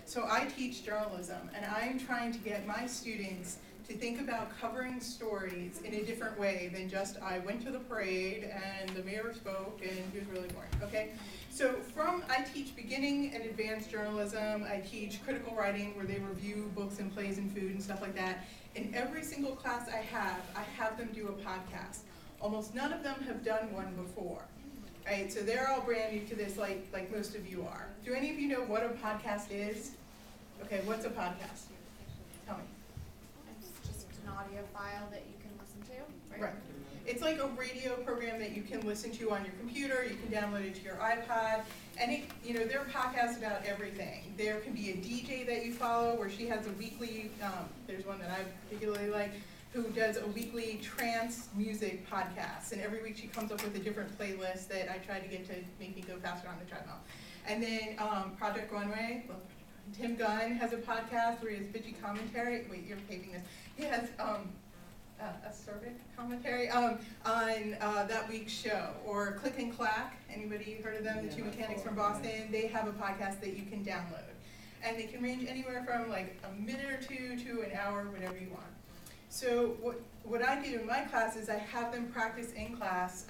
So I teach journalism, and I'm trying to get my students to think about covering stories in a different way than just I went to the parade and the mayor spoke and he was really boring, okay? So I teach beginning and advanced journalism, I teach critical writing where they review books and plays and food and stuff like that. In every single class I have them do a podcast. Almost none of them have done one before. Right, so they're all brand new to this like most of you are. Do any of you know what a podcast is? Okay, what's a podcast? Tell me. It's just an audio file that you can listen to, Right. It's like a radio program that you can listen to on your computer, you can download it to your iPod, and there are podcasts about everything. There can be a DJ that you follow where she has a weekly, there's one that I particularly like, who does a weekly trance music podcast, and every week she comes up with a different playlist that I try to get to make me go faster on the treadmill. And then Project Runway, Tim Gunn has a podcast where he has bitchy commentary. Wait, you're taping this. He has acerbic commentary on that week's show. Or Click and Clack, anybody heard of them? The two mechanics from Boston. They have a podcast that you can download. And they can range anywhere from like a minute or two to an hour, whatever you want. So what I do in my class is I have them practice in class.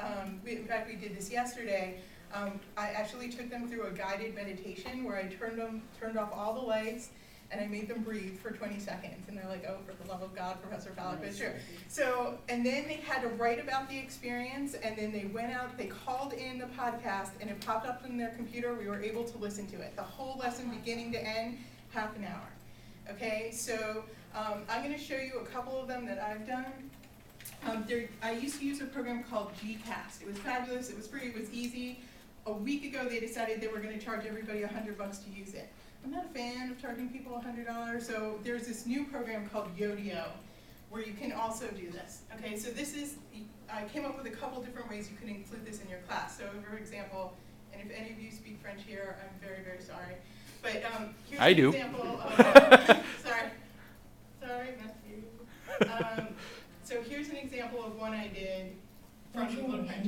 In fact, we did this yesterday. I actually took them through a guided meditation where I turned off all the lights and I made them breathe for 20 seconds. And they're like, oh, for the love of God, Professor Fallik, but sure. So, and then they had to write about the experience, and then they went out, they called in the podcast, and it popped up on their computer. We were able to listen to it. The whole lesson, beginning to end, half an hour. Okay, so I'm going to show you a couple of them that I've done. I used to use a program called GCast. It was fabulous, it was free, it was easy. A week ago they decided they were going to charge everybody $100 to use it. I'm not a fan of charging people $100, so there's this new program called Yodio where you can also do this. Okay, so I came up with a couple different ways you can include this in your class. So for example, and if any of you speak French here, I'm very, very sorry. But here's an example of, sorry, Matthew. So here's an example of one I did from the Little French.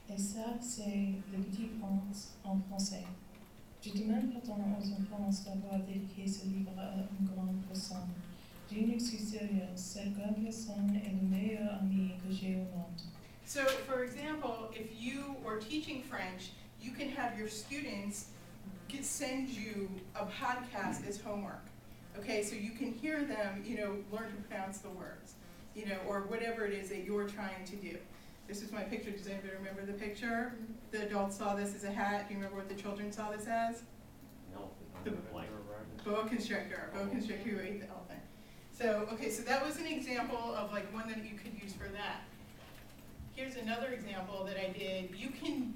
Et ça, c'est Le Petit Prince en français. Je demande pardon aux enfants d'avoir dédié ce livre à une grande personne. J'ai une excuse sérieuse. Cette grande personne est le meilleur ami que j'ai au monde. So, for example, if you are teaching French, you can have your students send you a podcast as homework. Okay, so you can hear them, learn to pronounce the words, or whatever it is that you're trying to do. This is my picture. Does anybody remember the picture? The adults saw this as a hat. Do you remember what the children saw this as? No. The boa constrictor. Boa constrictor who ate the elephant. So, okay, so that was an example of like one that you could use for that. Here's another example that I did. You can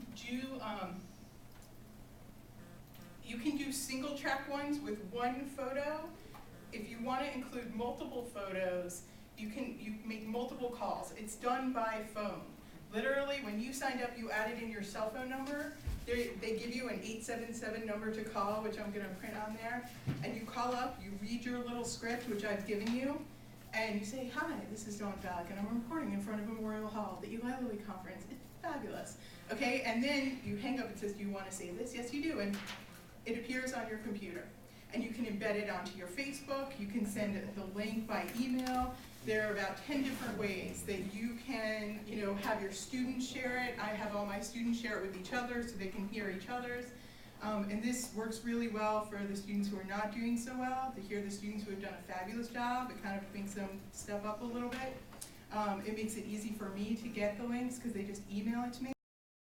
do single track ones with one photo. If you want to include multiple photos, you make multiple calls. It's done by phone. Literally, when you signed up, you added in your cell phone number. They give you an 877 number to call, which I'm going to print on there. And you call up, you read your little script, which I've given you, and you say, hi, this is Dawn Fallik, and I'm recording in front of Memorial Hall, the Eli Lilly Conference. It's fabulous. Okay, and then you hang up and says, do you want to say this? Yes, you do. And it appears on your computer. And you can embed it onto your Facebook. You can send the link by email. There are about 10 different ways that you can, have your students share it. I have all my students share it with each other so they can hear each other's. And this works really well for the students who are not doing so well, to hear the students who have done a fabulous job. It kind of makes them step up a little bit. It makes it easy for me to get the links because they just email it to me.